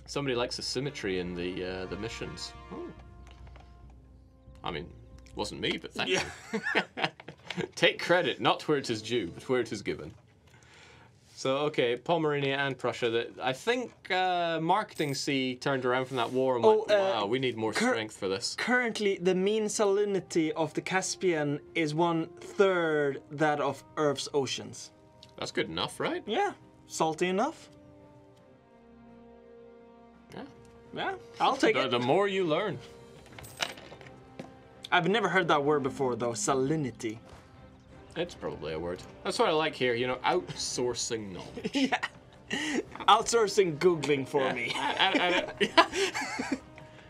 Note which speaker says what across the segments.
Speaker 1: Somebody likes the symmetry in the missions. Oh. I mean, wasn't me, but thank you. Take credit, not where it is due, but where it is given. So, okay, Pomerania and Prussia. I think Marketing Sea turned around from that war and went, wow, we need more strength for this.
Speaker 2: Currently, the mean salinity of the Caspian is 1/3 that of Earth's oceans.
Speaker 1: That's good enough, right?
Speaker 2: Yeah, salty enough. Yeah, I'll take it.
Speaker 1: The more you learn.
Speaker 2: I've never heard that word before, though, salinity.
Speaker 1: It's probably a word. That's what I like here, you know, outsourcing knowledge.
Speaker 2: Yeah. Outsourcing Googling for me.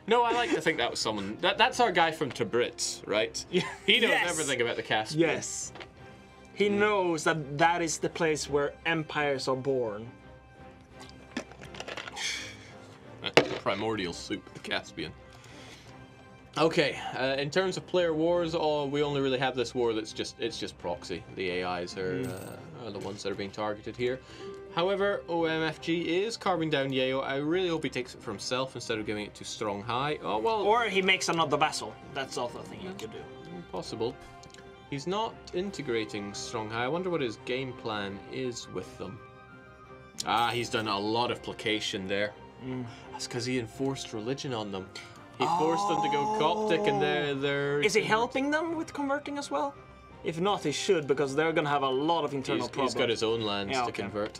Speaker 1: No, I like to think that was someone. That's our guy from Tabriz, right? Yeah. He knows everything about the Caspian.
Speaker 2: Yes. He knows that that is the place where empires are born.
Speaker 1: Primordial soup, the Caspian. Okay, in terms of player wars, we only really have this war that's just proxy. The AIs are the ones that are being targeted here. However, OMFG is carving down Yeo. I really hope he takes it for himself instead of giving it to Strong High. Oh well.
Speaker 2: Or he makes another vassal. That's also a thing he could do.
Speaker 1: Possible. He's not integrating Strong High. I wonder what his game plan is with them. Ah, he's done a lot of placation there. That's because he enforced religion on them. He forced them to go Coptic, and they're...
Speaker 2: Is he helping them with converting as well? If not, he should, because they're going to have a lot of internal problems.
Speaker 1: He's got his own lands to convert.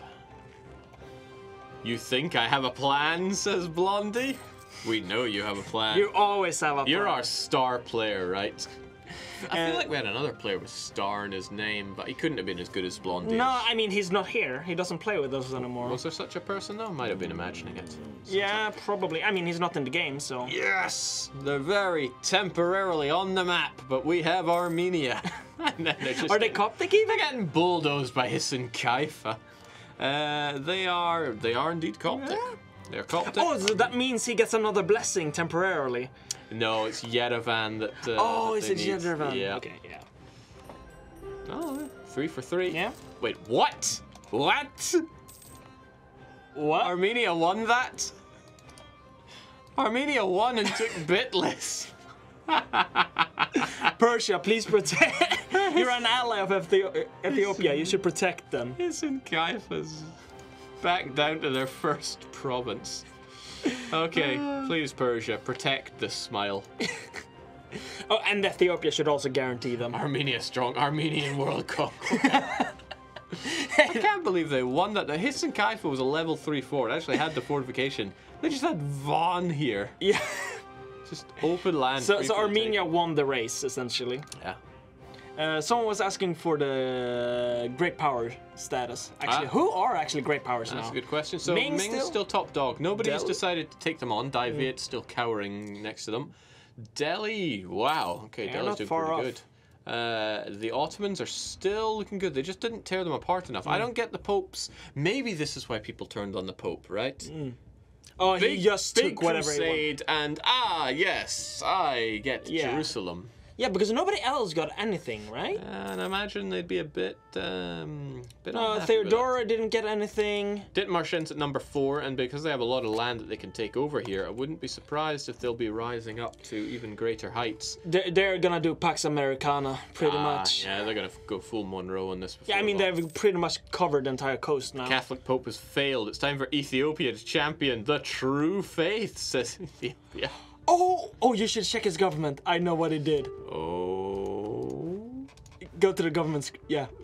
Speaker 1: You think I have a plan, says Blondie? We know you have a plan.
Speaker 2: You always have a plan.
Speaker 1: You're our star player, right? I feel like we had another player with Star in his name, but he couldn't have been as good as Blondie.
Speaker 2: No, I mean, he's not here. He doesn't play with us anymore.
Speaker 1: Was there such a person, though? Might have been imagining it.
Speaker 2: Yeah, probably. I mean, he's not in the game, so...
Speaker 1: Yes! They're very temporarily on the map, but we have Armenia. And then
Speaker 2: are they Coptic even?
Speaker 1: They're getting bulldozed by Hissen Kaifa. They are indeed Coptic. Yeah. They're Coptic.
Speaker 2: Oh, so that means he gets another blessing temporarily.
Speaker 1: No, it's Yerevan that.
Speaker 2: Is it Yerevan?
Speaker 1: Yeah.
Speaker 2: Okay, yeah.
Speaker 1: Oh, 3 for 3.
Speaker 2: Yeah.
Speaker 1: Wait, what? What?
Speaker 2: What?
Speaker 1: Armenia won that? Armenia won and took bitless.
Speaker 2: Persia, please protect. You're an ally of Ethiopia. You should protect them.
Speaker 1: Hissen Kaifa's back down to their first province. Okay, please Persia, protect the smile.
Speaker 2: Oh, and Ethiopia should also guarantee them.
Speaker 1: Armenia strong, Armenian world conquest. I can't believe they won that. The Hissen Kaifa was a level 3 fort. It actually had the fortification. They just had Von here.
Speaker 2: Yeah.
Speaker 1: Just open land.
Speaker 2: So Armenia won the race, essentially.
Speaker 1: Yeah.
Speaker 2: Someone was asking for the great power status. Actually, who are actually great powers now?
Speaker 1: That's a good question. So Ming's still top dog. Nobody's decided to take them on. Dai Viet's still cowering next to them. Delhi, wow. Okay, Delhi's doing pretty good. The Ottomans are still looking good. They just didn't tear them apart enough. I don't get the Popes. Maybe this is why people turned on the Pope, right?
Speaker 2: Oh, he just took whatever
Speaker 1: crusade he wanted. And yes, I get Jerusalem.
Speaker 2: Yeah, because nobody else got anything, right?
Speaker 1: And I imagine they'd be a bit
Speaker 2: Theodora didn't get anything.
Speaker 1: Ditmarshen's at number 4, and because they have a lot of land that they can take over here, I wouldn't be surprised if they'll be rising up to even greater heights.
Speaker 2: They're gonna do Pax Americana, pretty much.
Speaker 1: Yeah, they're gonna go full Monroe on this.
Speaker 2: Yeah, I mean, they've pretty much covered the entire coast now.
Speaker 1: Catholic Pope has failed. It's time for Ethiopia to champion the true faith, says Ethiopia.
Speaker 2: Oh, you should check his government. I know what he did.
Speaker 1: Oh.
Speaker 2: Go to the government's,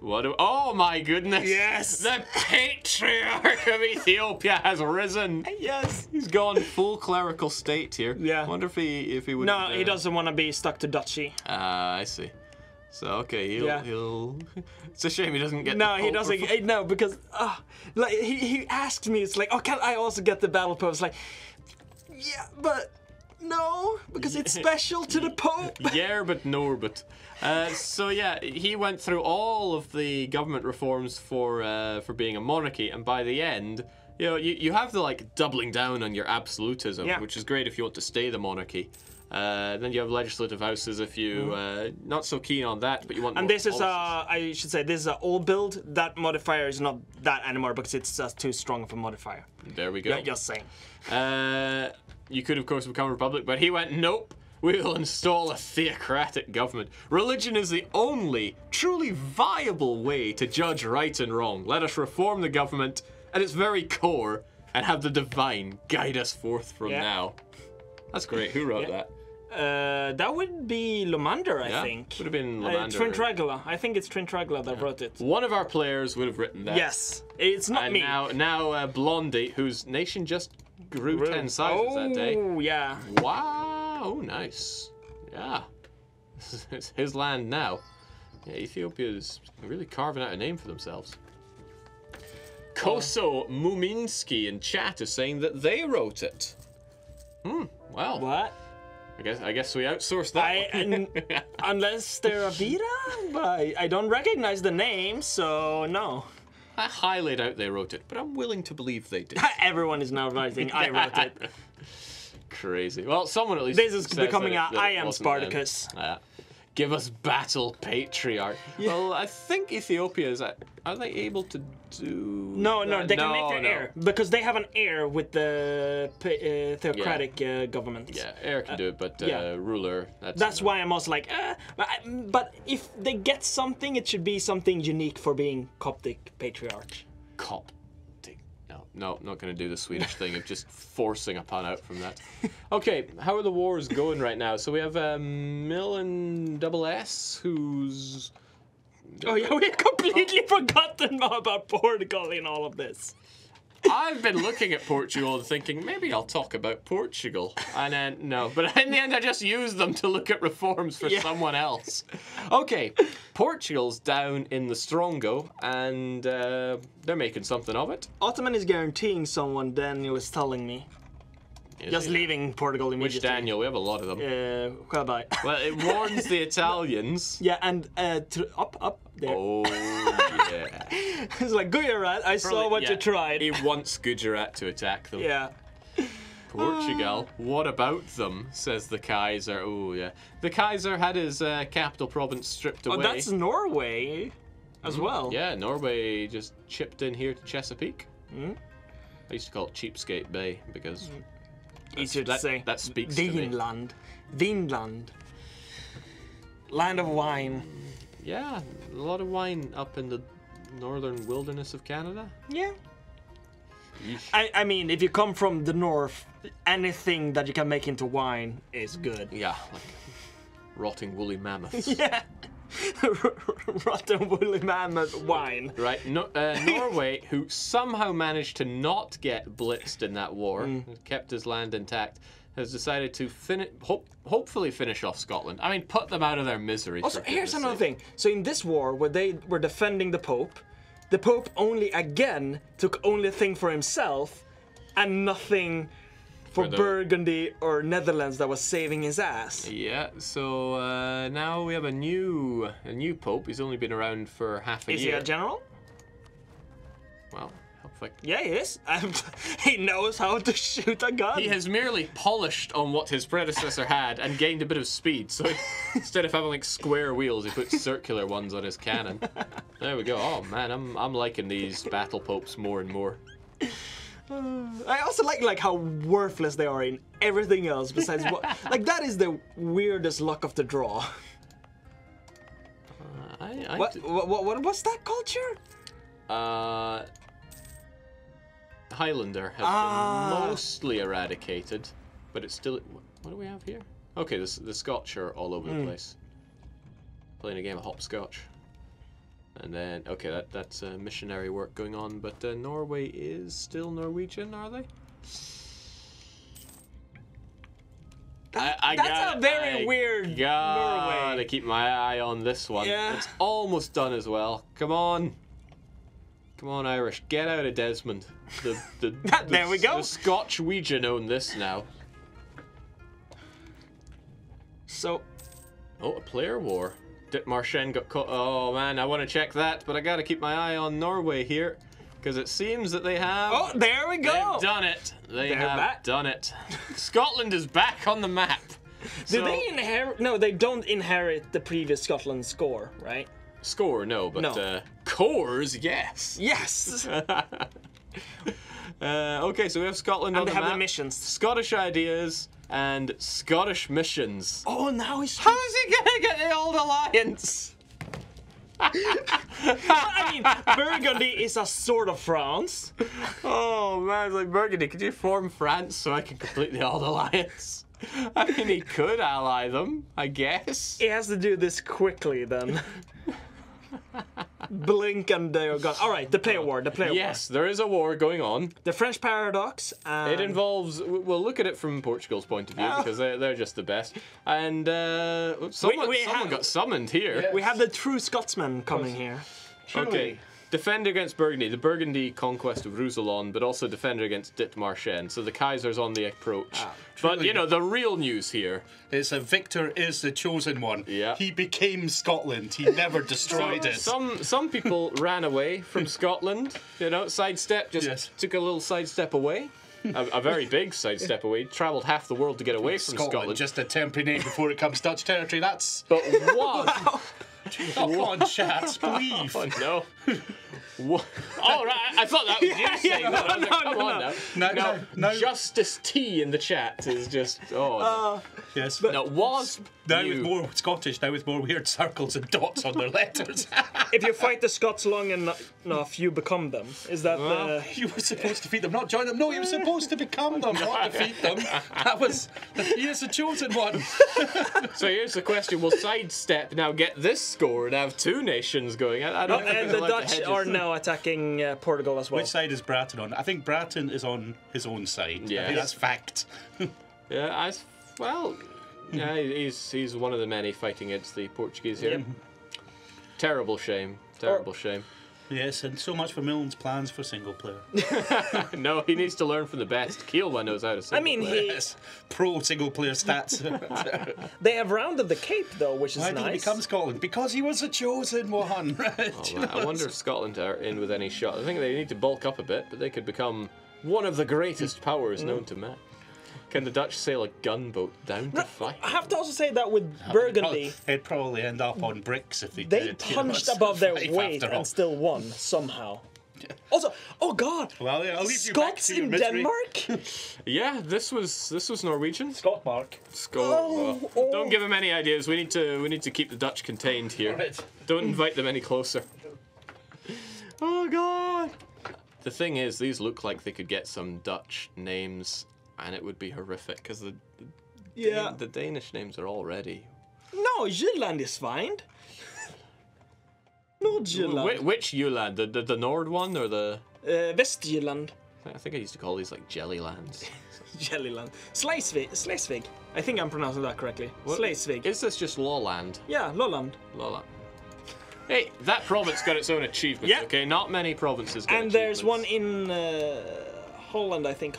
Speaker 1: Oh my goodness.
Speaker 2: Yes.
Speaker 1: The patriarch of Ethiopia has risen.
Speaker 2: Yes.
Speaker 1: He's gone full clerical state here.
Speaker 2: Yeah.
Speaker 1: Wonder if he would.
Speaker 2: No, he doesn't want to be stuck to duchy.
Speaker 1: I see. So okay, he'll. It's a shame he doesn't get.
Speaker 2: No, he doesn't. No, because like he asked me. It's like, oh, can I also get the battle pope? It's like, yeah, but. No, because it's special to the Pope.
Speaker 1: Yeah, but no, but. So yeah, he went through all of the government reforms for being a monarchy, and by the end, you know, you have the like doubling down on your absolutism, which is great if you want to stay the monarchy. Then you have legislative houses if you not so keen on that, but you want.
Speaker 2: And
Speaker 1: more
Speaker 2: this is
Speaker 1: policies.
Speaker 2: I should say this is an old build. That modifier is not that anymore because it's just too strong of a modifier.
Speaker 1: There we go.
Speaker 2: Yeah, just saying.
Speaker 1: You could of course become a republic, but he went nope. We will install a theocratic government. Religion is the only truly viable way to judge right and wrong. Let us reform the government at its very core and have the divine guide us forth from now. That's great. Who wrote that?
Speaker 2: That would be Lomander, I
Speaker 1: Yeah,
Speaker 2: think.
Speaker 1: would have been Lomander.
Speaker 2: Trintragula. I think it's Trintragula that wrote it.
Speaker 1: One of our players would have written that.
Speaker 2: Yes, it's not
Speaker 1: And
Speaker 2: me.
Speaker 1: now Blondie, whose nation just grew 10 sizes that day.
Speaker 2: Oh, yeah.
Speaker 1: Wow, oh, nice. Yeah. It's his land now. Yeah, Ethiopia's really carving out a name for themselves. Koso Muminski in chat is saying that they wrote it. Well.
Speaker 2: What?
Speaker 1: I guess we outsourced that one.
Speaker 2: Unless they're a Vita, but I don't recognize the name, so no.
Speaker 1: I highly doubt they wrote it, but I'm willing to believe they did.
Speaker 2: Everyone is now writing I wrote it.
Speaker 1: Crazy. Well, someone at least.
Speaker 2: This is
Speaker 1: says
Speaker 2: becoming
Speaker 1: that
Speaker 2: a
Speaker 1: it
Speaker 2: I am
Speaker 1: wasn't them.
Speaker 2: Spartacus.
Speaker 1: Give us battle patriarch.
Speaker 2: Yeah.
Speaker 1: Well, I think Ethiopia is. Are they able to do?
Speaker 2: No,
Speaker 1: that?
Speaker 2: they can make their heir because they have an heir with the theocratic government.
Speaker 1: Yeah, heir can do it, but
Speaker 2: yeah.
Speaker 1: ruler.
Speaker 2: That's why I'm also like, but if they get something, it should be something unique for being Coptic patriarch.
Speaker 1: Coptic. No, not going to do the Swedish thing of just forcing a pun out from that. Okay, how are the wars going right now? So we have Mill and Double S, who's.
Speaker 2: Oh yeah, we've completely forgotten about Portugal in all of this.
Speaker 1: I've been looking at Portugal and thinking, maybe I'll talk about Portugal. And then, no. But in the end, I just used them to look at reforms for someone else. Okay, Portugal's down in the Strongo, and they're making something of it.
Speaker 2: Ottoman is guaranteeing someone, Daniel is telling me. Just leaving Portugal immediately.
Speaker 1: Which Daniel? We have a lot of them.
Speaker 2: Bye.
Speaker 1: Well, it warns the Italians.
Speaker 2: Yeah, and up there.
Speaker 1: Oh, yeah.
Speaker 2: It's like, Gujarat, I saw what you tried.
Speaker 1: He wants Gujarat to attack them.
Speaker 2: Yeah.
Speaker 1: Portugal, what about them? Says the Kaiser. Oh, yeah. The Kaiser had his capital province stripped away.
Speaker 2: Oh, that's Norway as well.
Speaker 1: Yeah, Norway just chipped in here to Chesapeake. I used to call it Cheapskate Bay because...
Speaker 2: Easier to say.
Speaker 1: That speaks to me.
Speaker 2: Vinland. Land of wine.
Speaker 1: Yeah, a lot of wine up in the northern wilderness of Canada.
Speaker 2: Yeah. I mean, if you come from the north, anything that you can make into wine is good.
Speaker 1: Yeah, like rotting woolly mammoths.
Speaker 2: Yeah. Rotten woolly mammoth wine.
Speaker 1: Right, Norway, who somehow managed to not get blitzed in that war, kept his land intact, has decided to hopefully finish off Scotland. I mean, put them out of their misery.
Speaker 2: Also, here's another thing. So in this war, where they were defending the Pope only again took only a thing for himself and nothing for Burgundy or Netherlands that was saving his ass.
Speaker 1: Yeah, so now we have a new Pope. He's only been around for half a year.
Speaker 2: Is he a general?
Speaker 1: Well,
Speaker 2: yeah, he is. He knows how to shoot a gun.
Speaker 1: He has merely polished on what his predecessor had and gained a bit of speed. So instead of having like square wheels, he puts circular ones on his cannon. There we go. Oh man, I'm liking these battle popes more and more.
Speaker 2: I also like how worthless they are in everything else besides what. Like that is the weirdest luck of the draw. What was that culture?
Speaker 1: Highlander has been mostly eradicated, but it's still. What do we have here? Okay, the Scotch are all over the place. Playing a game of hopscotch. And then, okay, that's missionary work going on, but Norway is still Norwegian, are they?
Speaker 2: That's a very weird Norway.
Speaker 1: Gotta keep my eye on this one.
Speaker 2: Yeah.
Speaker 1: It's almost done as well. Come on. Come on, Irish. Get out of Desmond.
Speaker 2: There we go.
Speaker 1: The Scotch-Wegian own this now.
Speaker 2: So...
Speaker 1: Oh, a player war. Ditmarshen got caught. Oh man, I want to check that, but I gotta keep my eye on Norway here, because it seems that they have.
Speaker 2: Oh, there we go.
Speaker 1: They've done it. They're
Speaker 2: back.
Speaker 1: done it. Scotland is back on the map.
Speaker 2: Do they inherit? No, they don't inherit the previous Scotland score, right?
Speaker 1: Score, no, but
Speaker 2: No.
Speaker 1: cores, yes.
Speaker 2: Yes.
Speaker 1: Okay, so we have Scotland on
Speaker 2: And they
Speaker 1: the
Speaker 2: have
Speaker 1: map.
Speaker 2: the missions.
Speaker 1: Scottish ideas and Scottish missions.
Speaker 2: Oh, now he's.
Speaker 1: How's he gonna get the Old Alliance?
Speaker 2: I mean, Burgundy is a sort of France.
Speaker 1: Oh man, it's like Burgundy, could you form France so I can complete the Old Alliance? I mean, he could ally them, I guess.
Speaker 2: He has to do this quickly then. Blink and they are gone. All right, the player war. The player war.
Speaker 1: Yes, there is a war going on.
Speaker 2: The French paradox.
Speaker 1: It involves. We'll look at it from Portugal's point of view because they're just the best. And someone got summoned here.
Speaker 2: We have the true Scotsman coming here.
Speaker 1: Okay. Defend against Burgundy, the Burgundy conquest of Roussillon, but also defend against Dithmarschen. So the Kaiser's on the approach. But, you know, the real news here
Speaker 3: is that Victor is the chosen one.
Speaker 1: Yeah.
Speaker 3: He became Scotland. He never destroyed it.
Speaker 1: Some people ran away from Scotland, you know, sidestep, just took a little sidestep away. A very big sidestep away. Travelled half the world to get away from Scotland.
Speaker 3: Just a temporary name before it comes Dutch territory. That's...
Speaker 1: But one...
Speaker 3: Come on, chat, please.
Speaker 1: Oh, no. What? Oh, right. I thought that was you saying that. I was like, come on now.
Speaker 3: No.
Speaker 1: Justice T in the chat is just... Oh,
Speaker 3: Yes.
Speaker 1: but no, was
Speaker 3: Now
Speaker 1: you...
Speaker 3: with more Scottish, now with more weird circles and dots on their letters.
Speaker 2: If you fight the Scots long enough, you become them. Is that the...
Speaker 3: You were supposed to defeat them, not join them. No, you were supposed to become them, not defeat them. That was... He is the chosen one.
Speaker 1: So here's the question. Will sidestep now get this score and have two nations going? I don't think
Speaker 2: And
Speaker 1: it's
Speaker 2: the
Speaker 1: allowed to
Speaker 2: Dutch
Speaker 1: hedge
Speaker 2: are
Speaker 1: it.
Speaker 2: now attacking Portugal as well.
Speaker 3: Which side is Bratton on? I think Bratton is on his own side.
Speaker 1: Yeah.
Speaker 3: I think that's fact.
Speaker 1: Yeah, yeah, he's one of the many fighting against the Portuguese here.
Speaker 2: Yep.
Speaker 1: Terrible shame. Terrible shame.
Speaker 3: Yes, and so much for Milne's plans for single player.
Speaker 1: No, he needs to learn from the best. Kielwa knows how to single play.
Speaker 3: Yes, pro single player stats.
Speaker 2: They have rounded the Cape though, which is
Speaker 3: Why
Speaker 2: nice.
Speaker 3: did he become Scotland? Because he was the chosen one.
Speaker 1: Oh, man, I wonder if Scotland are in with any shot. I think they need to bulk up a bit, but they could become one of the greatest powers known to man. Can the Dutch sail a gunboat down to fight?
Speaker 2: I have to also say that with Burgundy,
Speaker 3: It'd probably end up on bricks if they
Speaker 2: they
Speaker 3: did.
Speaker 2: punched
Speaker 3: It's
Speaker 2: above their
Speaker 3: five
Speaker 2: weight
Speaker 3: after all.
Speaker 2: and still won somehow. Also, oh god,
Speaker 3: Well, yeah, I'll leave you back
Speaker 2: Scots
Speaker 3: to your
Speaker 2: in
Speaker 3: misery.
Speaker 2: Denmark.
Speaker 1: Yeah, this was Norwegian.
Speaker 2: Scotmark.
Speaker 1: Don't give them any ideas. We need to keep the Dutch contained here.
Speaker 3: Right.
Speaker 1: Don't invite them any closer. Oh god. The thing is, these look like they could get some Dutch names, and it would be horrific because the Danish names are already.
Speaker 2: No, Jylland is fine. No, Jylland.
Speaker 1: Which Jylland? The Nord one or the?
Speaker 2: Westjylland.
Speaker 1: I think I used to call these like Jellylands.
Speaker 2: Jellyland. Slesvig. I think I'm pronouncing that correctly.
Speaker 1: What?
Speaker 2: Slesvig.
Speaker 1: Is this just Lawland?
Speaker 2: Yeah, Lolland.
Speaker 1: Lawland. Hey, that province got its own achievements.
Speaker 2: Yeah.
Speaker 1: Okay, not many provinces. Get
Speaker 2: And there's one
Speaker 1: achievements.
Speaker 2: in Holland, I think.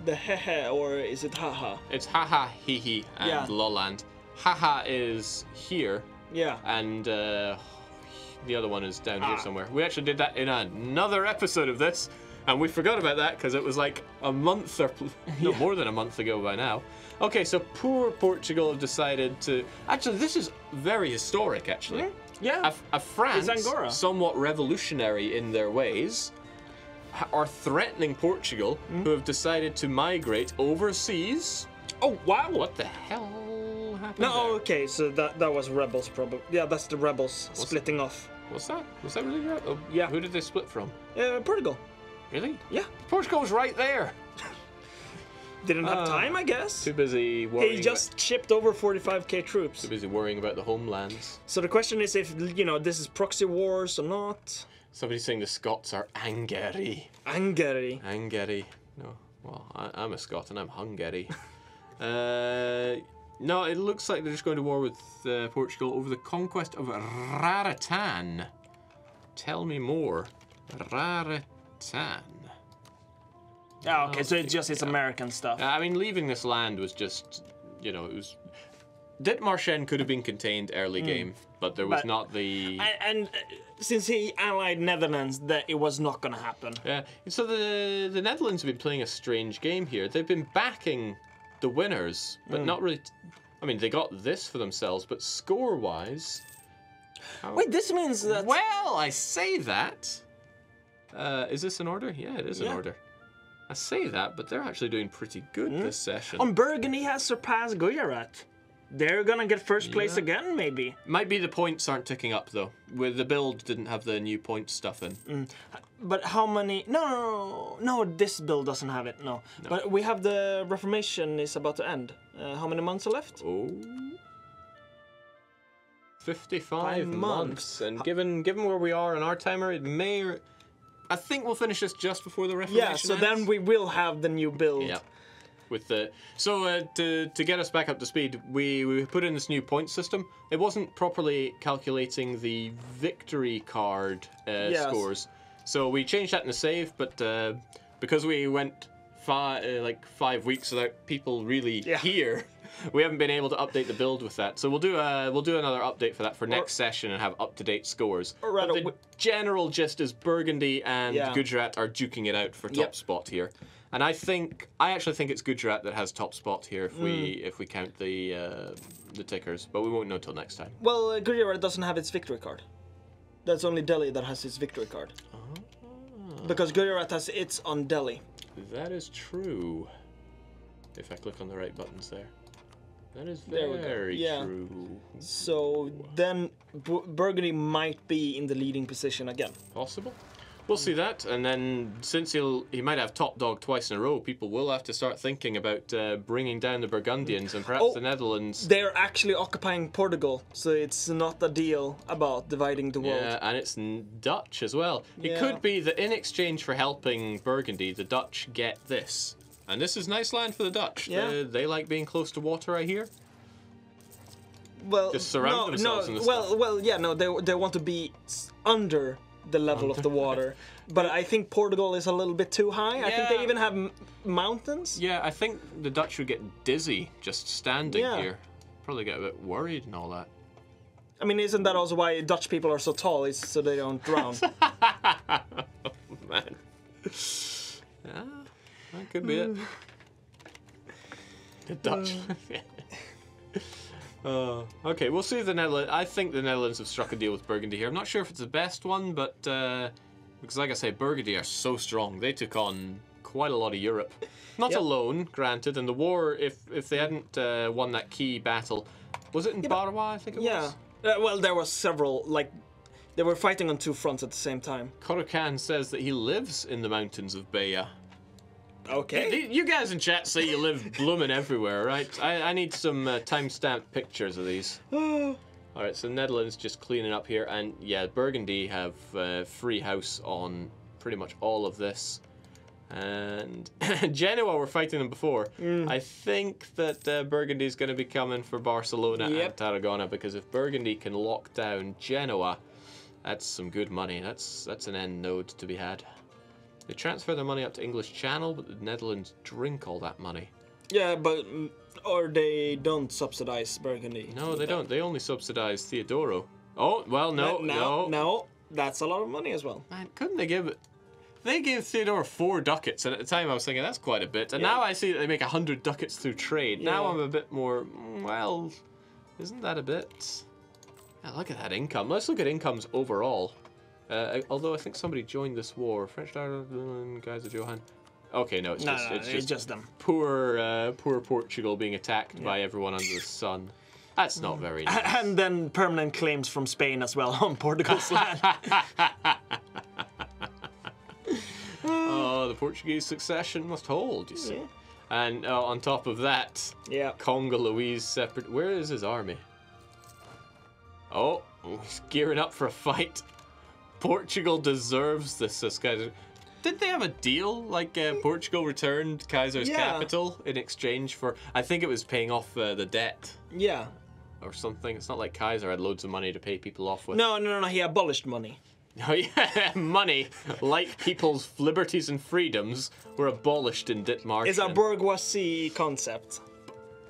Speaker 2: The Hehe, or is it Haha?
Speaker 1: It's Haha, Hihi, and
Speaker 2: Yeah.
Speaker 1: Lolland. Haha is here,
Speaker 2: Yeah.
Speaker 1: and the other one is down here somewhere. We actually did that in another episode of this, and we forgot about that because it was like a month or no more than a month ago by now. Okay, so poor Portugal have decided to. Actually, this is very historic. Actually,
Speaker 2: Yeah.
Speaker 1: a France,
Speaker 2: It's Angora.
Speaker 1: somewhat revolutionary in their ways, are threatening Portugal, who have decided to migrate overseas.
Speaker 2: Oh, wow.
Speaker 1: What the hell happened?
Speaker 2: No,
Speaker 1: there?
Speaker 2: okay, so that was rebels probably. Yeah, that's the rebels splitting off.
Speaker 1: What's that? Was that really right? Oh,
Speaker 2: Yeah.
Speaker 1: Who did they split from?
Speaker 2: Portugal.
Speaker 1: Really?
Speaker 2: Yeah.
Speaker 1: Portugal's right there.
Speaker 2: Didn't have time, I guess.
Speaker 1: Too busy worrying.
Speaker 2: He just shipped over 45k troops.
Speaker 1: Too busy worrying about the homelands.
Speaker 2: So the question is if, this is proxy wars or not.
Speaker 1: Somebody's saying the Scots are angry.
Speaker 2: Angry.
Speaker 1: Angry. No. Well, I'm a Scot and I'm Hungary. No, it looks like they're just going to war with Portugal over the conquest of Raritan. Tell me more. Raritan.
Speaker 2: Ah, okay, so it's American stuff.
Speaker 1: I mean, leaving this land was just, it was... Dithmarschen could have been contained early game, but there was
Speaker 2: But-
Speaker 1: not the...
Speaker 2: And since he allied Netherlands, that it was not gonna happen.
Speaker 1: Yeah, so the Netherlands have been playing a strange game here. They've been backing the winners, but not really. I mean, they got this for themselves, but score-wise.
Speaker 2: Wait, this means that.
Speaker 1: Well, I say that. Is this in order? Yeah, it is in order. I say that, but they're actually doing pretty good this session.
Speaker 2: Burgundy has surpassed Gujarat. They're gonna get first place again, maybe.
Speaker 1: Might be the points aren't ticking up though. With the build didn't have the new point stuff in.
Speaker 2: But how many? No. This build doesn't have it. No. But we have the Reformation is about to end. How many months are left?
Speaker 1: Oh. 55 months. And given where we are on our timer, it may. I think we'll finish this just before the Reformation.
Speaker 2: Yeah. So
Speaker 1: ends.
Speaker 2: then we will have the new build.
Speaker 1: Yeah. With the to get us back up to speed, we put in this new point system. It wasn't properly calculating the victory card scores, so we changed that in the save. But because we went 5 weeks without people really here, we haven't been able to update the build with that. So we'll do another update for that for next session and have up-to-date scores.
Speaker 2: Or rather,
Speaker 1: but the general gist is Burgundy and Gujarat are duking it out for top spot here. And I actually think it's Gujarat that has top spot here if we count the tickers, but we won't know till next time.
Speaker 2: Well, Gujarat doesn't have its victory card. That's only Delhi that has its victory card. Because Gujarat has its on Delhi.
Speaker 1: That is true. If I click on the right buttons there. That is very true.
Speaker 2: So then Burgundy might be in the leading position again.
Speaker 1: Possible. We'll see that, and then since he might have top dog twice in a row, people will have to start thinking about bringing down the Burgundians and perhaps the Netherlands.
Speaker 2: They're actually occupying Portugal, so it's not a deal about dividing the world.
Speaker 1: Yeah, and it's Dutch as well. It could be that in exchange for helping Burgundy, the Dutch get this. And this is nice land for the Dutch.
Speaker 2: Yeah.
Speaker 1: They like being close to water, I hear.
Speaker 2: Well,
Speaker 1: just surround themselves in the stuff.
Speaker 2: They want to be under the level of the water, but I think Portugal is a little bit too high.
Speaker 1: Yeah.
Speaker 2: I think they even have mountains.
Speaker 1: Yeah, I think the Dutch would get dizzy just standing here. Probably get a bit worried and all that.
Speaker 2: I mean, isn't that also why Dutch people are so tall? Is so they don't drown.
Speaker 1: Oh, man. Yeah, that could be it. The Dutch. Okay, we'll see if the Netherlands. I think the Netherlands have struck a deal with Burgundy here. I'm not sure if it's the best one, but because, like I say, Burgundy are so strong. They took on quite a lot of Europe. Not alone, granted. And the war, if they hadn't won that key battle, was it in Barwa? I think it was.
Speaker 2: Well, there was several. Like, they were fighting on two fronts at the same time.
Speaker 1: Korokan says that he lives in the mountains of Beja.
Speaker 2: Okay.
Speaker 1: You guys in chat say you live blooming everywhere, right? I need some time-stamped pictures of these. Alright, so Netherlands just cleaning up here, and yeah, Burgundy have free house on pretty much all of this. And Genoa were fighting them before. I think that Burgundy's going to be coming for Barcelona and Tarragona, because if Burgundy can lock down Genoa, that's some good money. That's an end node to be had. They transfer their money up to English Channel, but the Netherlands drink all that money.
Speaker 2: Yeah, but or they don't subsidize Burgundy.
Speaker 1: No, they don't. They only subsidize Theodora. Oh, well, no.
Speaker 2: That's a lot of money as well.
Speaker 1: Man, couldn't they give it? They gave Theodora 4 ducats, and at the time I was thinking that's quite a bit. And now I see that they make 100 ducats through trade. Yeah. Now I'm a bit more, well, isn't that a bit? Yeah, look at that income. Let's look at incomes overall. Although I think somebody joined this war. French guys of Johan. Okay, no, it's just
Speaker 2: them.
Speaker 1: Poor Portugal being attacked by everyone under the sun. That's not very nice.
Speaker 2: And then permanent claims from Spain as well on Portugal's land.
Speaker 1: Oh, the Portuguese succession must hold, you see. And on top of that, Congolese separate. Where is his army? Oh, he's gearing up for a fight. Portugal deserves this guy. Did they have a deal? Like Portugal returned Kaiser's capital in exchange for, I think it was paying off the debt.
Speaker 2: Yeah.
Speaker 1: Or something. It's not like Kaiser had loads of money to pay people off with.
Speaker 2: No, he abolished money.
Speaker 1: Oh yeah, money, like people's liberties and freedoms, were abolished in Ditmarsken.
Speaker 2: It's a bourgeoisie concept.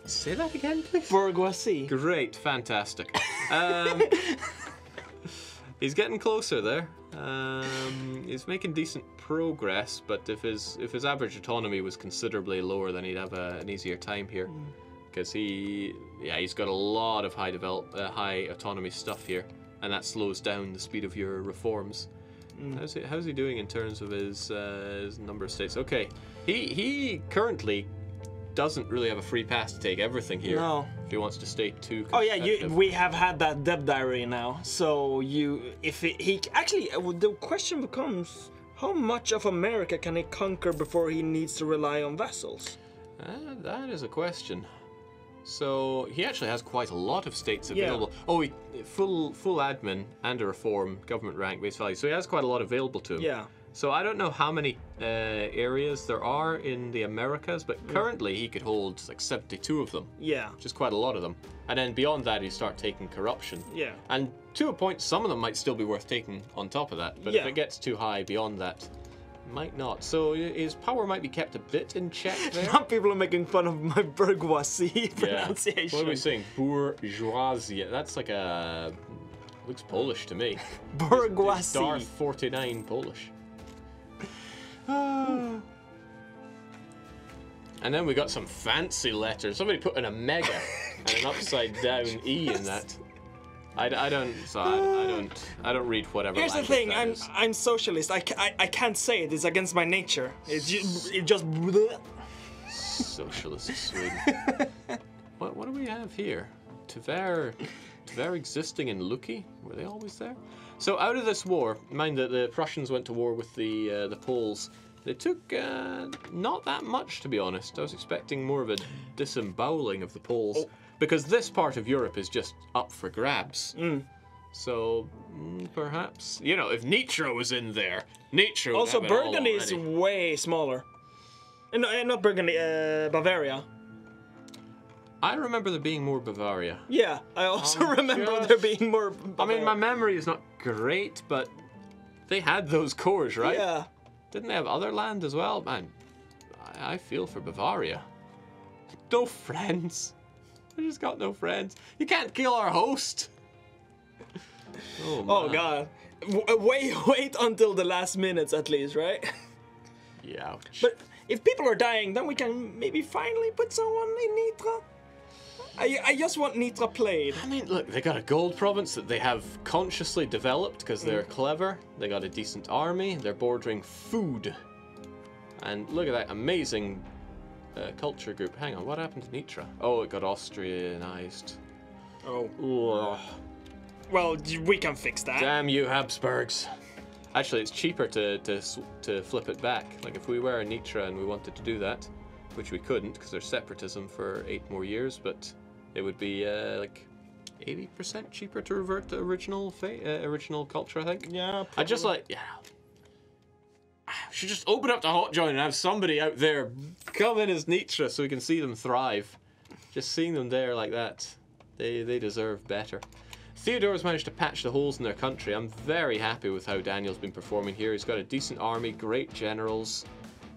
Speaker 1: Say that again, please.
Speaker 2: Bourgeoisie.
Speaker 1: Great, fantastic. He's getting closer there. He's making decent progress, but if his average autonomy was considerably lower, then he'd have an easier time here. Because he's got a lot of high autonomy stuff here, and that slows down the speed of your reforms. How's he doing in terms of his number of states? Okay, he currently doesn't really have a free pass to take everything here.
Speaker 2: No.
Speaker 1: If he wants to stay too
Speaker 2: Oh yeah,
Speaker 1: competitive.
Speaker 2: we have had that dev diary now. So the question becomes, how much of America can he conquer before he needs to rely on vassals?
Speaker 1: That is a question. So he actually has quite a lot of states available. Oh, full admin and a reform, government rank, base value. So he has quite a lot available to him.
Speaker 2: Yeah.
Speaker 1: So I don't know how many areas there are in the Americas, but currently he could hold like 72 of them.
Speaker 2: Yeah.
Speaker 1: Which is quite a lot of them. And then beyond that, you start taking corruption.
Speaker 2: Yeah.
Speaker 1: And to a point, some of them might still be worth taking on top of that. But if it gets too high beyond that, might not. So his power might be kept a bit in check there.
Speaker 2: Some people are making fun of my bourgeoisie pronunciation.
Speaker 1: What are we saying? Bourgeoisie. That's like a... looks Polish to me.
Speaker 2: Bourgeoisie.
Speaker 1: Darth 49 Polish. And then we got some fancy letters. Somebody put in a mega and an upside down E in that. I don't read whatever.
Speaker 2: Here's the thing. I'm socialist. I can't say it. It's against my nature. It just.
Speaker 1: Socialist Sweden. What do we have here? Tver existing in Luki. Were they always there? So out of this war, mind that the Prussians went to war with the Poles. They took not that much, to be honest. I was expecting more of a disemboweling of the Poles, because this part of Europe is just up for grabs. So perhaps, if Nitro was in there, Nitro would
Speaker 2: Also,
Speaker 1: have it all
Speaker 2: Burgundy is
Speaker 1: already.
Speaker 2: way smaller. No, not Burgundy. Bavaria.
Speaker 1: I remember there being more Bavaria.
Speaker 2: Yeah, I also remember there being more. Bavaria.
Speaker 1: I mean, my memory is not great, but they had those cores, right?
Speaker 2: Yeah.
Speaker 1: Didn't they have other land as well? Man, I feel for Bavaria. No friends. I just got no friends. You can't kill our host. Oh,
Speaker 2: Oh
Speaker 1: man.
Speaker 2: god. Wait until the last minutes at least, right?
Speaker 1: Yeah.
Speaker 2: But if people are dying, then we can maybe finally put someone in Nitra. I just want Nitra played.
Speaker 1: I mean, look, they got a gold province that they have consciously developed because they're clever. They got a decent army. They're bordering food. And look at that amazing culture group. Hang on, what happened to Nitra? Oh, it got Austrianized.
Speaker 2: Oh.
Speaker 1: Ugh.
Speaker 2: Well, we can fix that.
Speaker 1: Damn you, Habsburgs. Actually, it's cheaper to flip it back. Like, if we were in Nitra and we wanted to do that, which we couldn't because there's separatism for 8 more years, but it would be like 80% cheaper to revert to original culture, I think.
Speaker 2: Yeah.
Speaker 1: I just like, should just open up the hot joint and have somebody out there come in as Nitra so we can see them thrive. Just seeing them there like that, they deserve better. Theodora's managed to patch the holes in their country. I'm very happy with how Daniel's been performing here. He's got a decent army, great generals.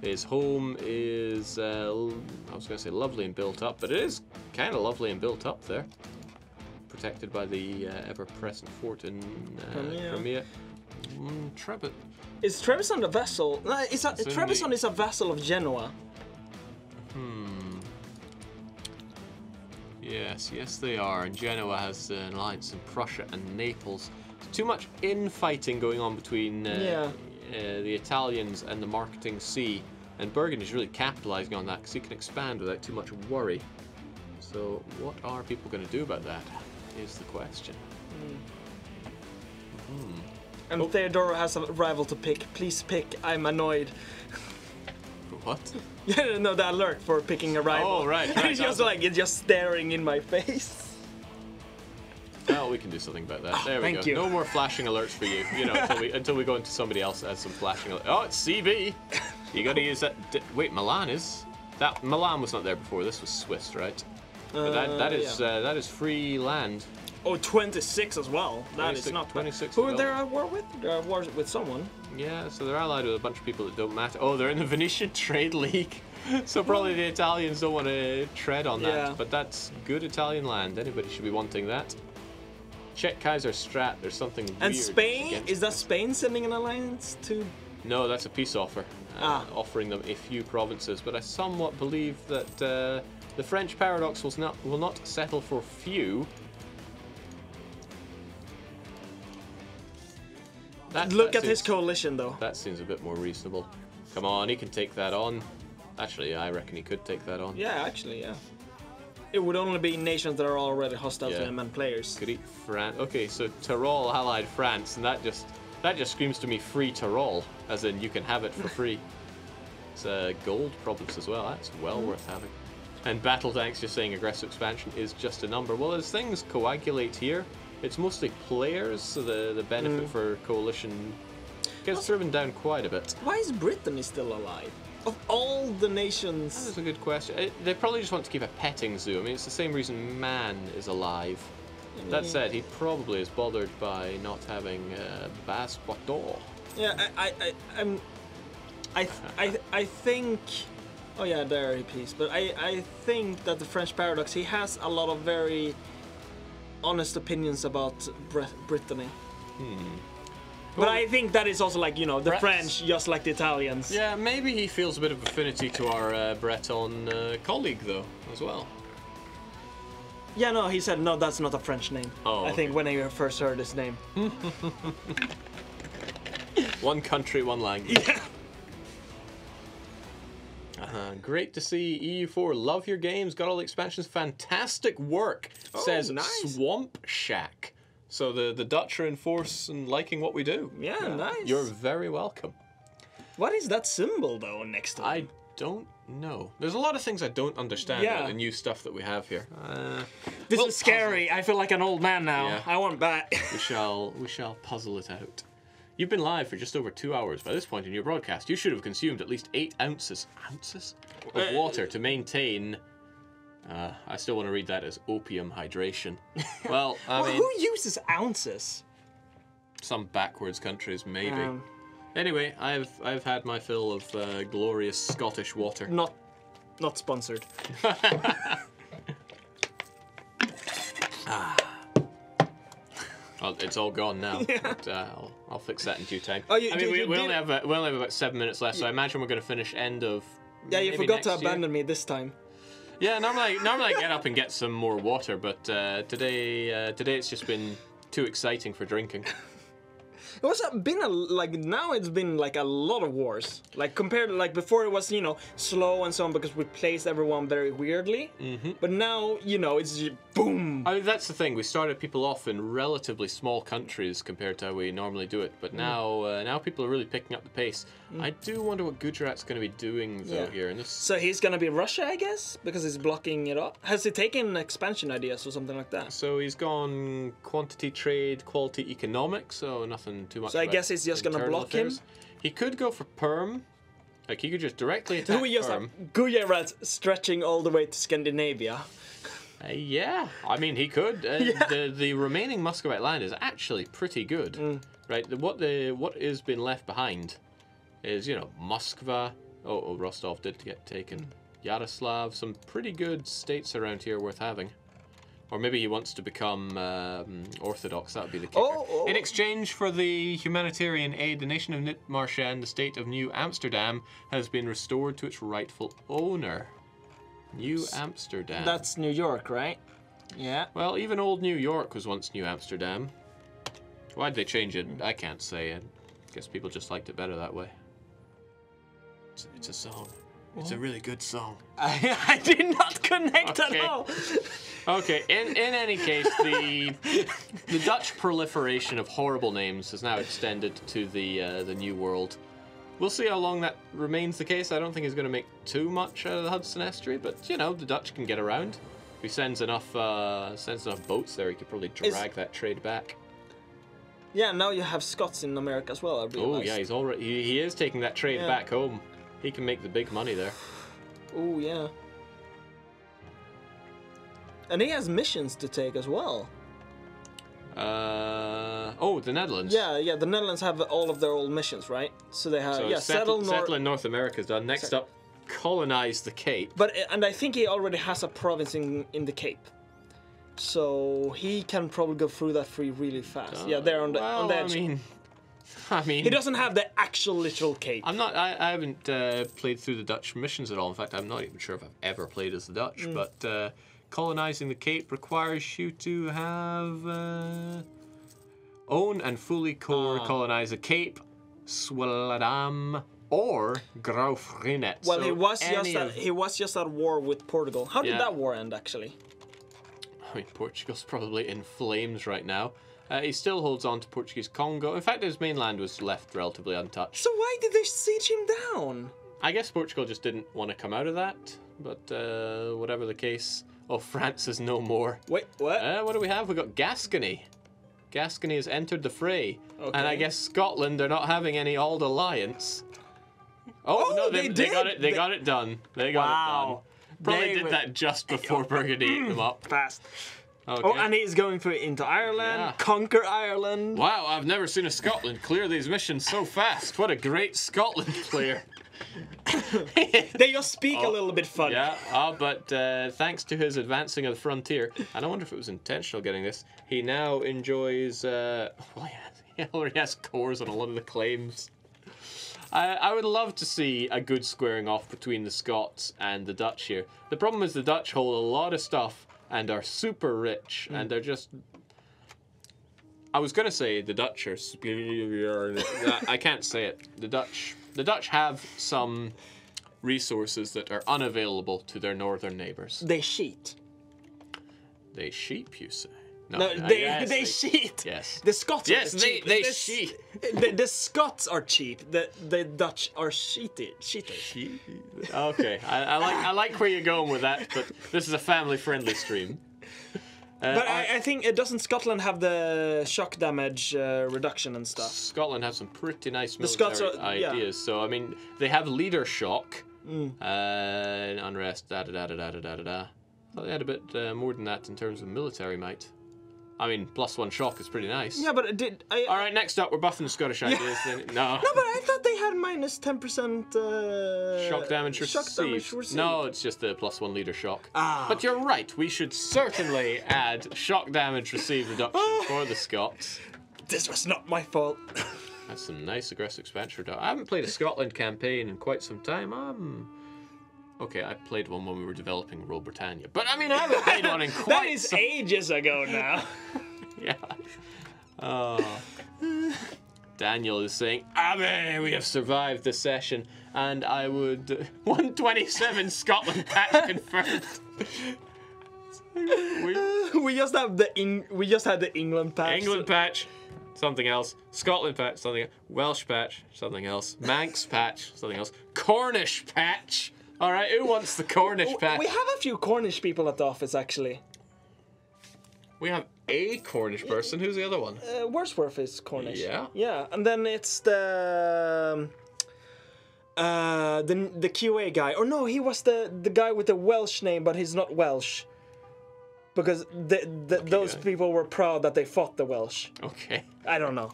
Speaker 1: His home is, I was going to say lovely and built up, but it is kind of lovely and built up there. Protected by the ever-present fort in Crimea.
Speaker 2: Is Trebizond a vassal? No, Trebizond is a vassal of Genoa.
Speaker 1: Yes they are. And Genoa has an alliance in Prussia and Naples. Too much infighting going on between the Italians and the marketing sea. And Burgundy's really capitalizing on that because he can expand without too much worry. So what are people going to do about that is the question.
Speaker 2: And Theodora has a rival to pick. Please pick. I'm annoyed.
Speaker 1: What?
Speaker 2: Yeah, no, the alert for picking a rival.
Speaker 1: Oh, right.
Speaker 2: It's just like, it's just staring in my face.
Speaker 1: Well, we can do something about that. There we go.
Speaker 2: thank you.
Speaker 1: No more flashing alerts for you. Until we go into somebody else that has some flashing alerts. Oh, it's CB. You got to use that. Wait, Milan is that? Milan was not there before. This was Swiss, right? But that is free land.
Speaker 2: Oh, 26 as well. That is
Speaker 1: 26
Speaker 2: not
Speaker 1: 26
Speaker 2: Who are
Speaker 1: as
Speaker 2: they
Speaker 1: well.
Speaker 2: at war with? They're at war with someone.
Speaker 1: Yeah, so they're allied with a bunch of people that don't matter. Oh, they're in the Venetian Trade League. So probably the Italians don't want to tread on that.
Speaker 2: Yeah.
Speaker 1: But that's good Italian land. Anybody should be wanting that. Check Kaiserstrat. There's something weird.
Speaker 2: And Spain?
Speaker 1: against
Speaker 2: Is that Spain sending an alliance to?
Speaker 1: No, that's a peace offer, offering them a few provinces. But I somewhat believe that the French paradox will not settle for few.
Speaker 2: Look at his coalition, though.
Speaker 1: That seems a bit more reasonable. Come on, he can take that on. Actually, I reckon he could take that on.
Speaker 2: Yeah, actually, yeah. It would only be nations that are already hostile to him and players.
Speaker 1: Could eat France. Okay, so Tyrol allied France, and that just screams to me free Tyrol, as in you can have it for free. It's a gold province as well. That's well worth having. And battle tanks, you're saying aggressive expansion is just a number. Well, as things coagulate here, it's mostly players, so the benefit for coalition gets driven down quite a bit.
Speaker 2: Why is Brittany still alive? Of all the nations...
Speaker 1: That's a good question. They probably just want to keep a petting zoo. I mean, it's the same reason Man is alive. That said, he probably is bothered by not having Basse Poitou.
Speaker 2: Yeah, I think... Oh yeah, there he please. But I think that the French paradox, he has a lot of very honest opinions about Brittany. But I think that is also like, you know, the French, just like the Italians.
Speaker 1: Yeah, maybe he feels a bit of affinity to our Breton colleague, though, as well.
Speaker 2: Yeah, no, he said, no, that's not a French name.
Speaker 1: Oh,
Speaker 2: I think when I first heard his name.
Speaker 1: One country, one language.
Speaker 2: Yeah.
Speaker 1: Great to see EU4. Love your games. Got all the expansions. Fantastic work, says
Speaker 2: nice.
Speaker 1: Swamp Shack. So the Dutch are in force and liking what we do.
Speaker 2: Yeah, nice.
Speaker 1: You're very welcome.
Speaker 2: What is that symbol, though, next to
Speaker 1: I
Speaker 2: him?
Speaker 1: don't know. There's a lot of things I don't understand about the new stuff that we have here.
Speaker 2: This is scary. I feel like an old man now.
Speaker 1: Yeah.
Speaker 2: I want back.
Speaker 1: We shall puzzle it out. You've been live for just over 2 hours. By this point in your broadcast, you should have consumed at least 8 ounces of water to maintain... I still want to read that as opium hydration. Well, I mean...
Speaker 2: Who uses ounces?
Speaker 1: Some backwards countries, maybe. Anyway, I've had my fill of glorious Scottish water.
Speaker 2: Not sponsored.
Speaker 1: Well, it's all gone now. But, I'll fix that in due time.
Speaker 2: Oh,
Speaker 1: we only have about 7 minutes left, so I imagine we're going to finish end of.
Speaker 2: Yeah, you forgot to abandon me this time.
Speaker 1: Yeah, normally I get up and get some more water, but today it's just been too exciting for drinking.
Speaker 2: What's been now it's been like a lot of wars. Like compared to like before it was, you know, slow and so on because we placed everyone very weirdly. But now, you know, it's just boom.
Speaker 1: I mean, that's the thing. We started people off in relatively small countries compared to how we normally do it. But now people are really picking up the pace. I do wonder what Gujarat's going to be doing though here in this.
Speaker 2: So he's going to be Russia, I guess, because he's blocking it up. Has he taken expansion ideas or something like that?
Speaker 1: So he's gone quantity trade, quality economics. So nothing too much.
Speaker 2: So I guess he's just going to block him.
Speaker 1: He could go for perm. Like he could just directly attack perm.
Speaker 2: Gujarat stretching all the way to Scandinavia.
Speaker 1: Yeah, I mean he could. The remaining Muscovite land is actually pretty good, right? What has been left behind is, you know, Moskva. Oh, Rostov did get taken. Yaroslav, some pretty good states around here worth having. Or maybe he wants to become Orthodox. That would be the kicker. In exchange for the humanitarian aid, the nation of Nitmarshan, the state of New Amsterdam, has been restored to its rightful owner. New Amsterdam.
Speaker 2: That's New York, right? Yeah.
Speaker 1: Well, even old New York was once New Amsterdam. Why'd they change it? I can't say. I guess people just liked it better that way. It's a song. It's a really good song.
Speaker 2: I did not connect at all.
Speaker 1: Okay, in any case, the Dutch proliferation of horrible names has now extended to the New World. We'll see how long that remains the case. I don't think he's going to make too much out of the Hudson Estuary, but you know, the Dutch can get around. If he sends enough boats there, he could probably drag that trade back.
Speaker 2: Yeah, now you have Scots in America as well. I realized.
Speaker 1: Oh yeah, he is taking that trade back home. He can make the big money there.
Speaker 2: Oh yeah. And he has missions to take as well.
Speaker 1: The Netherlands.
Speaker 2: Yeah, the Netherlands have all of their old missions, right? So they have
Speaker 1: settle in North America is done. Next up, colonize the Cape.
Speaker 2: And I think he already has a province in the Cape. So he can probably go through that free really fast. Yeah, they're on the edge.
Speaker 1: I mean,
Speaker 2: he doesn't have the actual literal cape.
Speaker 1: I haven't played through the Dutch missions at all. In fact, I'm not even sure if I've ever played as the Dutch. But colonizing the Cape requires you to have own and fully colonize the Cape, Swaladam, or Graufrinet.
Speaker 2: Well, he was just at war with Portugal. How did that war end, actually?
Speaker 1: I mean, Portugal's probably in flames right now. He still holds on to Portuguese Congo. In fact, his mainland was left relatively untouched.
Speaker 2: So why did they siege him down?
Speaker 1: I guess Portugal just didn't want to come out of that. But whatever the case, France is no more.
Speaker 2: Wait, what?
Speaker 1: What do we have? We got Gascony. Gascony has entered the fray.
Speaker 2: Okay.
Speaker 1: And I guess Scotland are not having any old alliance. Oh no, they got it. They got it done. They got it done. Probably did that just before Burgundy ate them up.
Speaker 2: Fast.
Speaker 1: Okay.
Speaker 2: Oh, and he's going through into Ireland, conquer Ireland.
Speaker 1: Wow, I've never seen a Scotland clear these missions so fast. What a great Scotland player.
Speaker 2: They just speak a little bit funny.
Speaker 1: Yeah, but thanks to his advancing of the frontier, and I wonder if it was intentional getting this, he now enjoys, he already has cores on a lot of the claims. I would love to see a good squaring off between the Scots and the Dutch here. The problem is the Dutch hold a lot of stuff and are super rich, and they're just... I was going to say the Dutch are... I can't say it. The Dutch have some resources that are unavailable to their northern neighbours.
Speaker 2: They cheat.
Speaker 1: They sheep, you say?
Speaker 2: No, they cheat.
Speaker 1: Yes.
Speaker 2: The Scots
Speaker 1: are
Speaker 2: cheap.
Speaker 1: They cheat.
Speaker 2: The Scots are cheap. The Dutch are cheaters.
Speaker 1: Okay, I like where you're going with that, but this is a family-friendly stream.
Speaker 2: But I think doesn't Scotland have the shock damage reduction and stuff?
Speaker 1: Scotland has some pretty nice military ideas. So I mean, they have leader shock, unrest, I thought they had a bit more than that in terms of military might. I mean, +1 shock is pretty nice.
Speaker 2: Yeah, but
Speaker 1: All right, next up, we're buffing Scottish ideas. Then. No.
Speaker 2: No, but I thought they had -10%
Speaker 1: shock damage received. No, it's just the +1 leader shock. But you're right. We should certainly add shock damage received reduction for the Scots.
Speaker 2: This was not my fault.
Speaker 1: That's some nice aggressive expansion. I haven't played a Scotland campaign in quite some time. Okay, I played one when we were developing Rule Britannia. But I mean, I haven't played one in quite
Speaker 2: That is ages ago now.
Speaker 1: Yeah. Daniel is saying, Abe, we have survived this session. And I would... 127 Scotland patch confirmed.
Speaker 2: We just had the England patch.
Speaker 1: England patch, something else. Scotland patch, something else. Welsh patch, something else. Manx patch, something else. Cornish patch. All right, who wants the Cornish patch?
Speaker 2: We have a few Cornish people at the office, actually.
Speaker 1: We have a Cornish person. Who's the other one?
Speaker 2: Wordsworth is Cornish.
Speaker 1: Yeah?
Speaker 2: Yeah, and then it's the QA guy. Or no, he was the guy with the Welsh name, but he's not Welsh. Because those people were proud that they fought the Welsh.
Speaker 1: Okay.
Speaker 2: I don't know.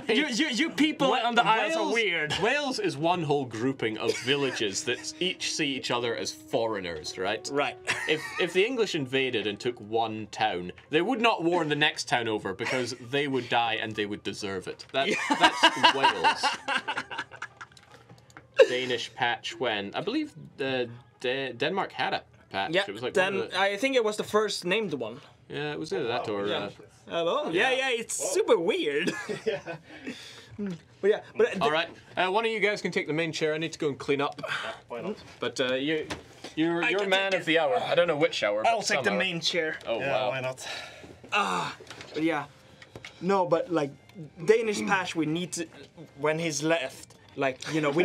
Speaker 2: you people on the Isles are weird.
Speaker 1: Wales is one whole grouping of villages that each see each other as foreigners, right?
Speaker 2: Right.
Speaker 1: If the English invaded and took one town, they would not warn the next town over because they would die and they would deserve it. That's Wales. Danish patch when? I believe Denmark had a patch.
Speaker 2: Yeah,
Speaker 1: it was like
Speaker 2: I think it was the first named one.
Speaker 1: Yeah, it was either that or...
Speaker 2: Hello? Yeah, it's super weird. But
Speaker 1: all right, one of you guys can take the main chair. I need to go and clean up.
Speaker 3: Yeah, why not?
Speaker 1: But you're man of the hour. I don't know which hour.
Speaker 2: I'll take the main chair.
Speaker 1: Oh
Speaker 3: Yeah,
Speaker 1: wow.
Speaker 3: why not?
Speaker 2: But yeah. No, but like Danish patch, we need to when he's left. Like, you know, we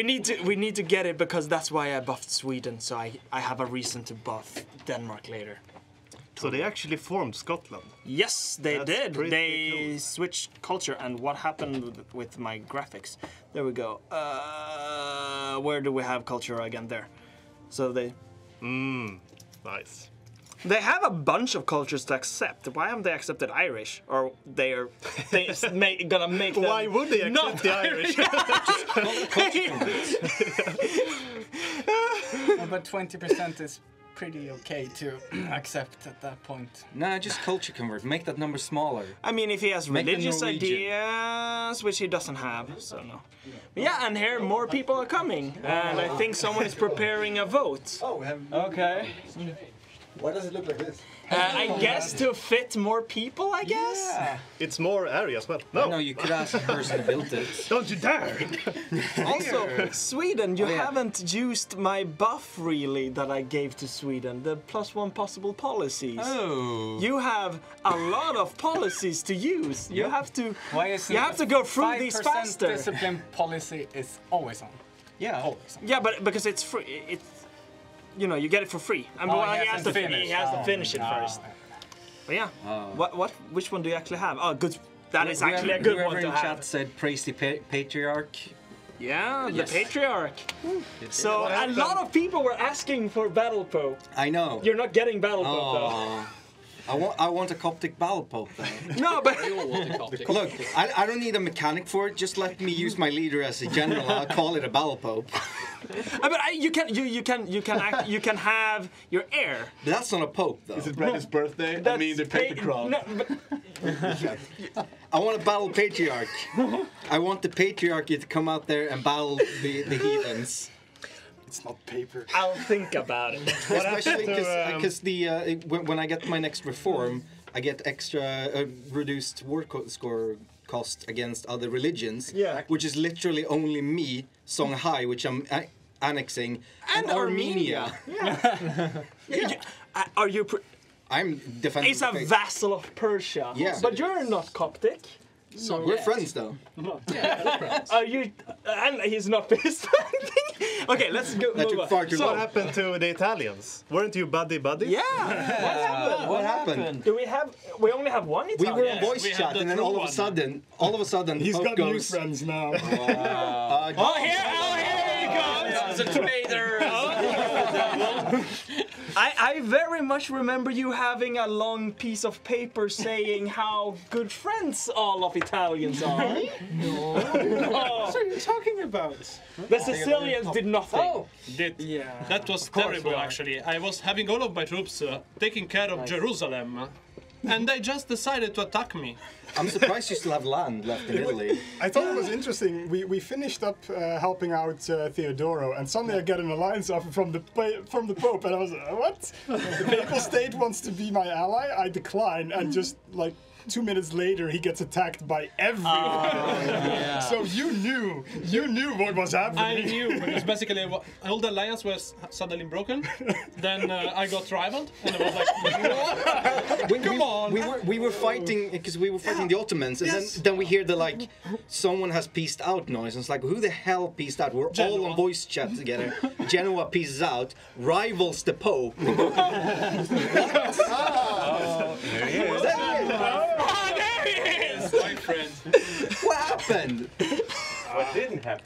Speaker 2: need to get it because that's why I buffed Sweden, so I have a reason to buff Denmark later.
Speaker 4: So they actually formed Scotland.
Speaker 2: Yes, they did.
Speaker 4: pretty
Speaker 2: They
Speaker 4: cool.
Speaker 2: switched culture, and what happened with my graphics? There we go. Where do we have culture again? There. So they
Speaker 4: Nice.
Speaker 2: They have a bunch of cultures to accept. Why haven't they accepted Irish? Or they're gonna make them
Speaker 4: Why would they accept
Speaker 2: not
Speaker 4: the Irish?
Speaker 5: But 20% is pretty okay to accept at that point.
Speaker 6: Nah, just culture convert. Make that number smaller.
Speaker 2: I mean, if he has
Speaker 6: Make them
Speaker 2: religious
Speaker 6: Norwegian.
Speaker 2: ideas, which he doesn't have, so no. But yeah, and here more people are coming, and I think someone is preparing a vote.
Speaker 7: Oh, we have.
Speaker 5: Okay.
Speaker 7: Why does it look like this?
Speaker 2: I guess to fit more people, I guess?
Speaker 4: It's more area as well.
Speaker 6: No,
Speaker 4: No,
Speaker 6: you could ask the person who built it.
Speaker 4: don't you dare!
Speaker 2: Also, Sweden, you
Speaker 6: yeah.
Speaker 2: haven't used my buff really that I gave to Sweden, the +1 possible policies.
Speaker 6: Oh.
Speaker 2: You have a lot of policies to use. You have to
Speaker 5: Why is
Speaker 2: you have to go through these
Speaker 5: 5%
Speaker 2: faster.
Speaker 5: discipline policy is always on.
Speaker 6: Yeah.
Speaker 5: Always on.
Speaker 2: Yeah, but because it's free, it's you get it for free. I mean,
Speaker 5: Oh,
Speaker 2: well,
Speaker 5: he
Speaker 2: he
Speaker 5: has
Speaker 2: has
Speaker 5: to
Speaker 2: to
Speaker 5: finish.
Speaker 2: He has to
Speaker 5: Oh,
Speaker 2: finish it
Speaker 5: no.
Speaker 2: first. But yeah, which one do you actually have? Oh, good. That is
Speaker 6: Whoever-
Speaker 2: actually a good
Speaker 6: whoever
Speaker 2: one to
Speaker 6: in
Speaker 2: have.
Speaker 6: chat said praise the patriarch.
Speaker 2: Yeah, the
Speaker 6: Yes.
Speaker 2: patriarch. So a lot of people were asking for Battle Pope.
Speaker 6: I know.
Speaker 2: You're not getting Battle Pope though.
Speaker 6: Oh. I want a Coptic battle pope though.
Speaker 2: No, but
Speaker 6: Look, I don't need a mechanic for it. Just let me use my leader as a general. I'll call it a battle pope.
Speaker 2: you can have your heir.
Speaker 6: But that's not a pope though.
Speaker 7: Is it Brendan's birthday? I mean, the paper crown.
Speaker 2: No, but
Speaker 6: I want to battle patriarch. I want the patriarchy to come out there and battle the heathens.
Speaker 7: It's not paper.
Speaker 2: I'll think about it.
Speaker 6: Especially because when I get my next reform, I get extra reduced war score cost against other religions.
Speaker 2: Yeah.
Speaker 6: Which is literally only me, Songhai, which I'm annexing, and Armenia.
Speaker 2: Are you?
Speaker 6: I'm defending.
Speaker 2: He's a
Speaker 6: the faith.
Speaker 2: vassal of Persia.
Speaker 6: Yeah.
Speaker 2: But you're not Coptic.
Speaker 6: We're friends though.
Speaker 2: Are you? And he's not pissed. Okay, let's go.
Speaker 6: That
Speaker 2: move
Speaker 6: took
Speaker 2: on.
Speaker 6: far too
Speaker 4: What
Speaker 6: long.
Speaker 4: happened to the Italians? Weren't you buddy?
Speaker 2: Yeah.
Speaker 6: What happened?
Speaker 2: Do we have? We only have one
Speaker 6: We
Speaker 2: Italian.
Speaker 6: were on voice
Speaker 3: we have
Speaker 6: chat,
Speaker 3: the
Speaker 6: and then
Speaker 3: true
Speaker 6: all of a
Speaker 3: one.
Speaker 6: sudden,
Speaker 8: He's
Speaker 6: Pope
Speaker 8: got new
Speaker 6: goes.
Speaker 8: friends now.
Speaker 2: Oh, here he comes.
Speaker 6: It's a traitor.
Speaker 2: I very much remember you having a long piece of paper saying how good friends all of Italians are.
Speaker 8: What are you talking about?
Speaker 2: The Sicilians did nothing.
Speaker 3: That was terrible, actually. I was having all of my troops taking care of Jerusalem, and they just decided to attack me.
Speaker 6: I'm surprised you still have land left in Italy.
Speaker 8: I thought it was interesting. We finished up helping out Theodora, and suddenly I get an alliance offer from the Pope, and I was like, what? The Papal State wants to be my ally? I decline, and just like 2 minutes later, he gets attacked by everyone. So you knew what was happening.
Speaker 3: I knew, because basically all the alliance was suddenly broken. Then I got rivaled, and I was like, come on!
Speaker 6: We were fighting because we were fighting the Ottomans, and then we hear the like someone has pieced out noise, and it's like, who the hell pieced out? We're all
Speaker 3: Genoa.
Speaker 6: on voice chat together. Genoa pieces out, rivals the Pope.
Speaker 2: There he is!
Speaker 3: My friend.
Speaker 6: What happened?
Speaker 7: What didn't happen?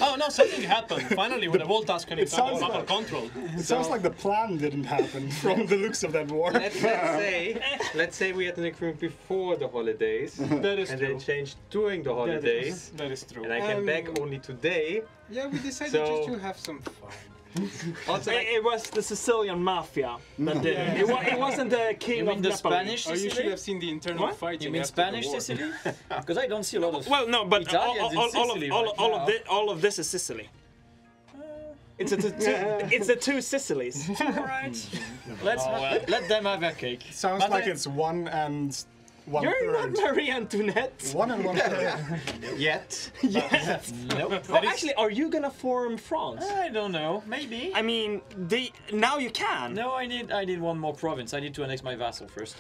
Speaker 3: Oh no, something happened. Finally, when the whole task connected
Speaker 8: sounds
Speaker 3: under
Speaker 8: like-
Speaker 3: control.
Speaker 8: It sounds like the plan didn't happen from the looks of that war.
Speaker 9: Let's say we had an agreement before the holidays,
Speaker 3: That is
Speaker 9: and
Speaker 3: true.
Speaker 9: then changed during the holidays,
Speaker 3: That is true.
Speaker 9: and I came back only today.
Speaker 5: Yeah, we decided
Speaker 9: So-
Speaker 5: just to have some fun.
Speaker 2: It was the Sicilian mafia that did it. It wasn't the king
Speaker 6: You mean
Speaker 2: of
Speaker 6: the
Speaker 2: Napoli.
Speaker 6: Spanish
Speaker 5: Oh, you should
Speaker 6: Sicily?
Speaker 5: have seen the internal
Speaker 2: What?
Speaker 5: fighting.
Speaker 6: You mean
Speaker 5: after the
Speaker 6: Spanish
Speaker 5: war.
Speaker 6: Sicily? Because I don't see a lot of.
Speaker 2: Well, no, but
Speaker 6: Italians in Sicily right
Speaker 2: all of this is Sicily. It's the two Sicilies.
Speaker 6: Let them have their cake.
Speaker 8: Sounds like it's 1 and 1/3.
Speaker 2: You're not Marie Antoinette.
Speaker 8: 1 and 1/3.
Speaker 6: Yet.
Speaker 2: Yes.
Speaker 6: Nope.
Speaker 2: Oh, actually, are you gonna form France?
Speaker 6: I don't know. Maybe.
Speaker 2: I mean, now you can.
Speaker 6: No, I need one more province. I need to annex my vassal first.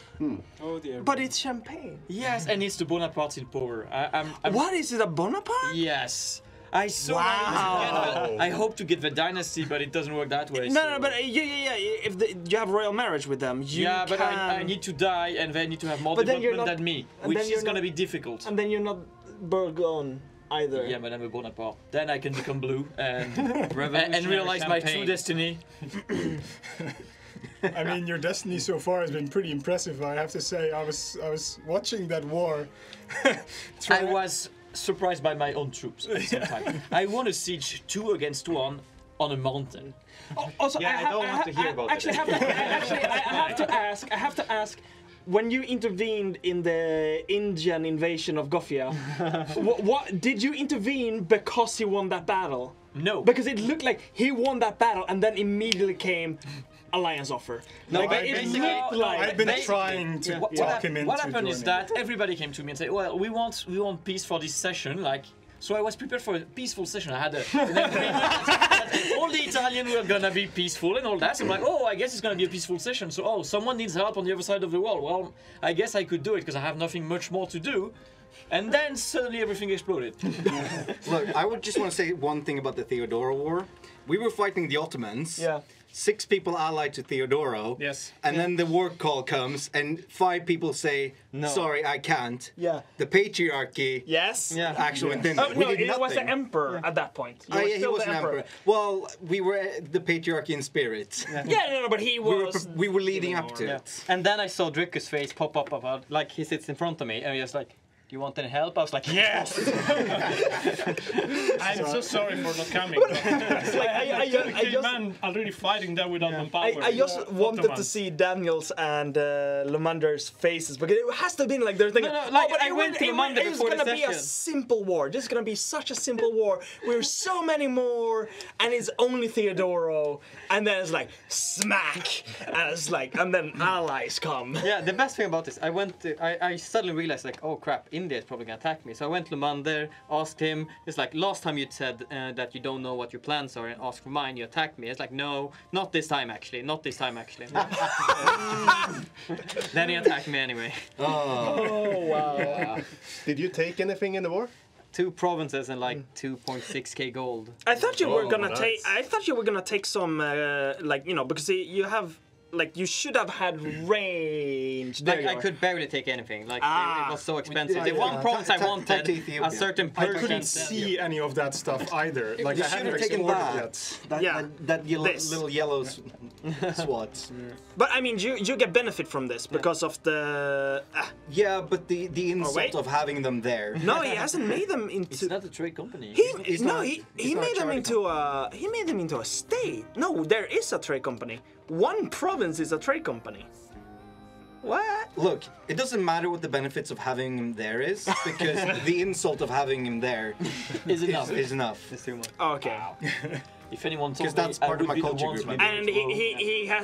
Speaker 5: Oh dear.
Speaker 2: But it's Champagne.
Speaker 6: Yes, and it's the Bonapartes in power. I'm
Speaker 2: What is it, a Bonaparte?
Speaker 6: Yes. I saw.
Speaker 2: Wow.
Speaker 6: I hope to get the dynasty, but it doesn't work that way.
Speaker 2: No, but yeah. If you have royal marriage with them, you
Speaker 6: yeah, but
Speaker 2: can.
Speaker 6: I need to die, and they need to have more
Speaker 2: But then you're
Speaker 6: development
Speaker 2: not-
Speaker 6: than me,
Speaker 2: and
Speaker 6: which
Speaker 2: then you're
Speaker 6: is gonna
Speaker 2: not-
Speaker 6: be difficult.
Speaker 2: And then you're not Bourgogne either.
Speaker 6: Yeah, but I'm a Bonaparte. Then I can become blue and
Speaker 5: Revolutionary
Speaker 6: realize my
Speaker 5: campaign.
Speaker 6: true destiny.
Speaker 8: I mean, your destiny so far has been pretty impressive. I have to say, I was watching that war.
Speaker 6: I was surprised by my own troops at the same time. I won a siege 2 against 1
Speaker 10: on a mountain.
Speaker 2: Also,
Speaker 9: Yeah, I don't want to hear about
Speaker 2: actually,
Speaker 9: it.
Speaker 2: I have to ask. When you intervened in the Indian invasion of Gothia, what did you intervene because he won that battle?
Speaker 10: No.
Speaker 2: Because it looked like he won that battle and then immediately came alliance offer.
Speaker 10: No,
Speaker 2: like, it
Speaker 10: basically-
Speaker 2: looked like
Speaker 8: I've been
Speaker 10: Basically,
Speaker 8: trying to
Speaker 10: What,
Speaker 8: talk him into
Speaker 10: what happened is
Speaker 8: joining.
Speaker 10: that everybody came to me and said, "Well, we want peace for this session." Like, so I was prepared for a peaceful session. I had all the Italians were gonna be peaceful and all that. So I'm like, oh, I guess it's gonna be a peaceful session. So, oh, someone needs help on the other side of the wall. Well, I guess I could do it because I have nothing much more to do. And then suddenly everything exploded.
Speaker 6: Look, I would just want to say one thing about the Theodora War. We were fighting the Ottomans.
Speaker 2: Yeah.
Speaker 6: 6 people allied to Theodora.
Speaker 3: Yes.
Speaker 6: And then the war call comes, and 5 people say, "Sorry, I can't."
Speaker 2: Yeah.
Speaker 6: The patriarchy.
Speaker 2: Yes.
Speaker 9: Yeah.
Speaker 6: Actually went in.
Speaker 2: Oh,
Speaker 6: We
Speaker 2: no,
Speaker 6: did
Speaker 2: it was the
Speaker 6: nothing.
Speaker 2: emperor at that point. You
Speaker 6: Oh
Speaker 2: were
Speaker 6: yeah, he
Speaker 2: still
Speaker 6: was
Speaker 2: the
Speaker 6: an emperor. Well, we were the patriarchy in spirit.
Speaker 2: Yeah, no, but he was.
Speaker 6: We were leading up to it.
Speaker 9: And then I saw Drickus' face pop up about, like he sits in front of me, and he was like, "Do you want any help?" I was like, "Yes."
Speaker 3: I'm so sorry for not coming.
Speaker 2: It's like, I just,
Speaker 3: man already fighting there without one power.
Speaker 2: I just wanted to see Daniel's and Lamander's faces because it has to have been like they're thinking.
Speaker 9: No, like,
Speaker 2: but
Speaker 9: I went to Lamander
Speaker 2: It's
Speaker 9: before the
Speaker 2: gonna be a
Speaker 9: session."
Speaker 2: simple war. This is gonna be such a simple war. We're so many more, and it's only Theodoro, and then it's like smack, and it's like, and then allies come.
Speaker 9: Yeah, the best thing about this, I suddenly realized, like, oh crap, India is probably gonna attack me. So I went to Lamander, asked him. It's like, last time you said that you don't know what your plans are and asked for mine, you attacked me. It's like, no, not this time actually, not this time actually. Then he attacked me anyway.
Speaker 2: Oh wow!
Speaker 4: Did you take anything in the war?
Speaker 9: 2 provinces and like 2.6k gold.
Speaker 2: I thought you were gonna
Speaker 4: nice.
Speaker 2: take. I thought you were gonna take some, like, you know, because you have. Like, you should have had range. There
Speaker 9: Like,
Speaker 2: you
Speaker 9: I
Speaker 2: are.
Speaker 9: could barely take anything. Like,
Speaker 2: Ah.
Speaker 9: it was so expensive.
Speaker 6: Yeah,
Speaker 9: The one
Speaker 6: yeah.
Speaker 9: province I
Speaker 6: Talk to
Speaker 9: wanted,
Speaker 6: Ethiopia.
Speaker 9: a certain
Speaker 8: I
Speaker 9: person
Speaker 8: couldn't
Speaker 9: said-
Speaker 8: see any of that stuff either. Like
Speaker 6: You
Speaker 8: I
Speaker 6: should
Speaker 8: hadn't
Speaker 6: have taken
Speaker 8: explored it
Speaker 6: that.
Speaker 8: yet.
Speaker 2: Yeah.
Speaker 6: That
Speaker 2: This.
Speaker 6: little yellow swat.
Speaker 2: But I mean, you get benefit from this because of the.
Speaker 6: Yeah, but the insult
Speaker 2: wait.
Speaker 6: of having them there.
Speaker 2: No, he hasn't made them
Speaker 10: It's
Speaker 2: into.
Speaker 10: not a trade company.
Speaker 2: He
Speaker 6: It's
Speaker 2: no,
Speaker 6: not-
Speaker 2: he
Speaker 6: it's not
Speaker 2: made them
Speaker 6: charity
Speaker 2: into a. He made them into a state. No, there is a trade company. One province is a trade company. What?
Speaker 6: Look, it doesn't matter what the benefits of having him there is, because the insult of having him there
Speaker 10: Is enough.
Speaker 6: is enough.
Speaker 9: It's too much.
Speaker 2: Okay.
Speaker 10: If anyone told
Speaker 6: 'Cause
Speaker 10: me,
Speaker 6: that's
Speaker 10: I
Speaker 6: part of
Speaker 10: would
Speaker 6: my
Speaker 10: be the
Speaker 6: culture
Speaker 10: one to
Speaker 6: group,
Speaker 10: be
Speaker 2: And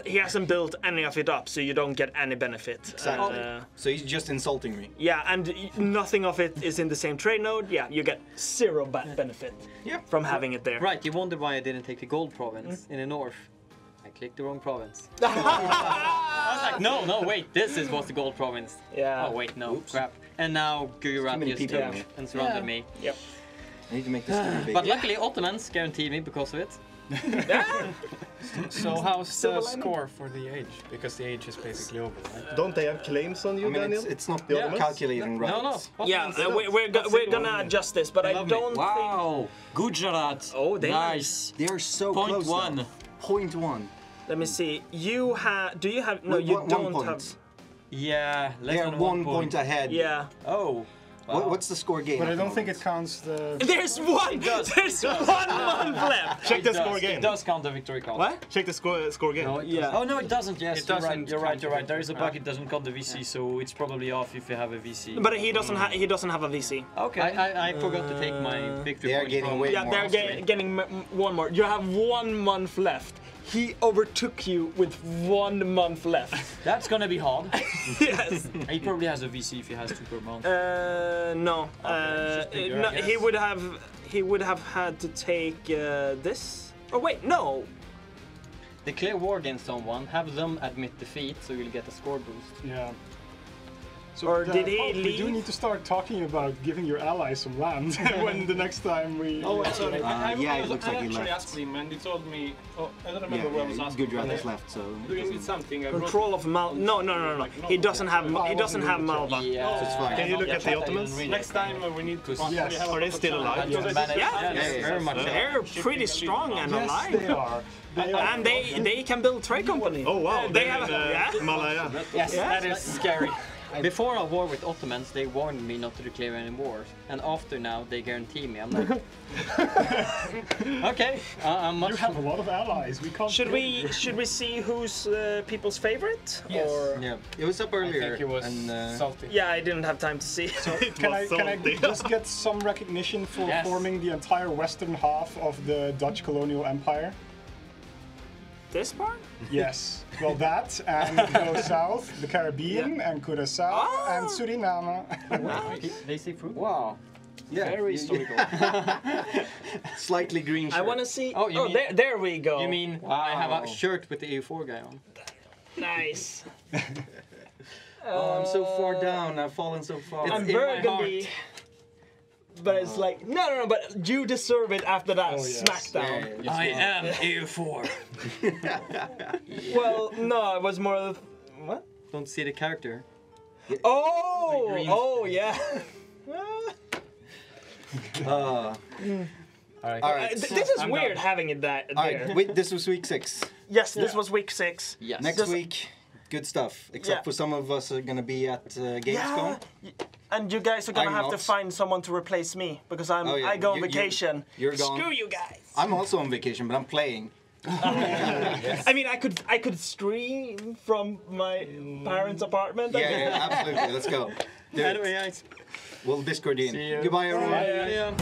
Speaker 2: he hasn't built any of it up, so you don't get any benefit.
Speaker 6: Exactly. So he's just insulting me.
Speaker 2: Yeah, and nothing of it is in the same trade node. Yeah, you get 0 benefit
Speaker 6: Yep.
Speaker 2: from having it there.
Speaker 9: Right, you wonder why I didn't take the gold province in the north. I clicked the wrong province. I was like, no, wait, this was the gold province.
Speaker 2: Yeah.
Speaker 9: Oh, wait, no, crap. And now Gujarat
Speaker 6: many
Speaker 9: just
Speaker 6: people.
Speaker 9: took and surrounded me.
Speaker 2: Yep.
Speaker 6: I need to make this story big.
Speaker 9: But luckily, Ottomans guaranteed me because of it.
Speaker 5: So how's
Speaker 2: Silver
Speaker 5: the
Speaker 2: lining?
Speaker 5: score for the age? Because the age is basically over, right?
Speaker 4: Don't they have claims on you,
Speaker 6: I mean,
Speaker 4: Daniel?
Speaker 6: it's not
Speaker 4: The Ottomans?
Speaker 6: calculating right.
Speaker 9: No.
Speaker 2: Yeah,
Speaker 9: Ottomans-
Speaker 2: we're gonna adjust this, but I
Speaker 9: love me.
Speaker 2: don't think.
Speaker 10: Wow, Gujarat.
Speaker 2: Oh, they-
Speaker 10: nice.
Speaker 6: They are so
Speaker 10: Point
Speaker 6: close.
Speaker 10: one.
Speaker 6: Now. Point 1.
Speaker 2: Let me see. You have? Do you have? No,
Speaker 6: One-
Speaker 2: you
Speaker 6: one
Speaker 2: don't
Speaker 6: point.
Speaker 2: have.
Speaker 10: Yeah, less
Speaker 6: They are
Speaker 10: than
Speaker 6: 1 point ahead.
Speaker 2: Yeah.
Speaker 10: Oh,
Speaker 6: What's the score game?
Speaker 8: But I
Speaker 6: at the
Speaker 8: don't think
Speaker 6: moment?
Speaker 8: it counts the.
Speaker 2: There's one. There's 1 month left.
Speaker 4: Check the
Speaker 10: it
Speaker 4: score
Speaker 10: does,
Speaker 4: game.
Speaker 10: It does count the victory count.
Speaker 2: What?
Speaker 4: Check the score game.
Speaker 10: No,
Speaker 2: Yeah.
Speaker 10: Oh no, it doesn't. Yes,
Speaker 5: It
Speaker 10: you're
Speaker 5: doesn't
Speaker 10: right. You're right.
Speaker 5: count
Speaker 10: You're
Speaker 5: the
Speaker 10: right. There is a
Speaker 5: victory
Speaker 10: bug. It doesn't count the VC, so it's probably off if you have a VC.
Speaker 2: But he doesn't have. He doesn't have a VC.
Speaker 10: Okay.
Speaker 9: I forgot to take my victory
Speaker 6: They are
Speaker 9: points
Speaker 6: getting
Speaker 9: from-
Speaker 6: way
Speaker 2: Yeah,
Speaker 6: more
Speaker 2: they're
Speaker 6: often.
Speaker 2: getting one more. You have 1 month left. He overtook you with 1 month left.
Speaker 10: That's gonna be hard.
Speaker 2: Yes.
Speaker 10: He probably has a VC if he has 2 per month.
Speaker 2: No. No.
Speaker 10: guess.
Speaker 2: He would have had to take this. Oh wait, no.
Speaker 9: Declare war against someone, have them admit defeat, so you'll get a score boost.
Speaker 8: Yeah.
Speaker 2: Or did he
Speaker 8: We do
Speaker 2: leave?
Speaker 8: need to start talking about giving your allies some land when the next time we.
Speaker 3: Oh, sorry.
Speaker 6: yeah, it looks like he
Speaker 3: actually
Speaker 6: left.
Speaker 3: asked him and he told me. Oh, I don't
Speaker 6: Yeah,
Speaker 3: remember what I was asking.
Speaker 6: Gujarat has left, so.
Speaker 3: Do you need something? I wrote
Speaker 2: Control of Mal. No. He doesn't have. He doesn't have Malva.
Speaker 10: Yeah.
Speaker 6: It's fine.
Speaker 4: Can you look at the Ottomans?
Speaker 3: Next time we need to.
Speaker 8: Yes.
Speaker 3: have a
Speaker 4: Are they
Speaker 3: proper
Speaker 4: still
Speaker 3: channel.
Speaker 4: alive?
Speaker 3: Because I
Speaker 2: Yeah.
Speaker 9: Yes, very much.
Speaker 2: They're pretty strong and
Speaker 8: Yes,
Speaker 2: alive.
Speaker 8: they are. They are.
Speaker 2: And they can build trade company.
Speaker 4: Oh wow,
Speaker 2: They
Speaker 4: they're
Speaker 2: have.
Speaker 4: in
Speaker 2: Yeah.
Speaker 4: Malaya.
Speaker 9: Yes, that is scary. Before our war with Ottomans, they warned me not to declare any wars, and after now, they guarantee me. I'm like, okay, I'm much.
Speaker 8: You have a lot of allies. We can't.
Speaker 2: Should we see who's people's favorite?
Speaker 5: Yes.
Speaker 2: Or
Speaker 6: Yeah, it was up earlier.
Speaker 5: I think it was
Speaker 6: and,
Speaker 5: salty.
Speaker 2: yeah, I didn't have time to see.
Speaker 8: Can I just get some recognition for
Speaker 5: Yes.
Speaker 8: forming the entire western half of the Dutch colonial empire?
Speaker 2: This part?
Speaker 8: Yes. Well, that and go south, the Caribbean and Curaçao and Suriname.
Speaker 9: They say fruit.
Speaker 6: Wow. Yeah,
Speaker 9: Very historical.
Speaker 6: Slightly green shirt.
Speaker 2: I want to see.
Speaker 9: Oh, you mean-
Speaker 2: there we go.
Speaker 9: You mean I have a shirt with the EU4 guy on?
Speaker 2: nice?
Speaker 6: Oh, I'm so far down. I've fallen so far.
Speaker 2: I'm
Speaker 9: in my
Speaker 2: Burgundy. But it's like no, but you deserve it after that
Speaker 8: yes.
Speaker 2: smackdown.
Speaker 6: Yeah,
Speaker 10: I am EU4.
Speaker 2: Well, no, it was more of what?
Speaker 9: Don't see the character.
Speaker 2: Oh,
Speaker 9: green
Speaker 2: yeah.
Speaker 6: All right.
Speaker 2: This is
Speaker 9: I'm
Speaker 2: weird
Speaker 9: done.
Speaker 2: having it that
Speaker 6: All
Speaker 2: there.
Speaker 6: right. Wait, this was week 6.
Speaker 2: Yes, this was week 6.
Speaker 9: Yes.
Speaker 6: Next
Speaker 2: Just-
Speaker 6: week, good stuff. Except
Speaker 2: Yeah.
Speaker 6: for some of us are gonna be at Gamescom.
Speaker 2: And you guys are gonna
Speaker 6: I'm
Speaker 2: have to
Speaker 6: not.
Speaker 2: find someone to replace me because
Speaker 6: Oh, yeah.
Speaker 2: I go on
Speaker 6: You-
Speaker 2: vacation.
Speaker 6: you're gone.
Speaker 2: Screw you guys.
Speaker 6: I'm also on vacation, but I'm playing.
Speaker 2: I mean, I could stream from my parents' apartment. I
Speaker 6: Yeah,
Speaker 2: guess.
Speaker 6: absolutely. Let's go. Do it.
Speaker 9: Anyway, guys.
Speaker 6: We'll Discord you in.
Speaker 9: See you.
Speaker 6: Goodbye, everyone.
Speaker 2: Yeah.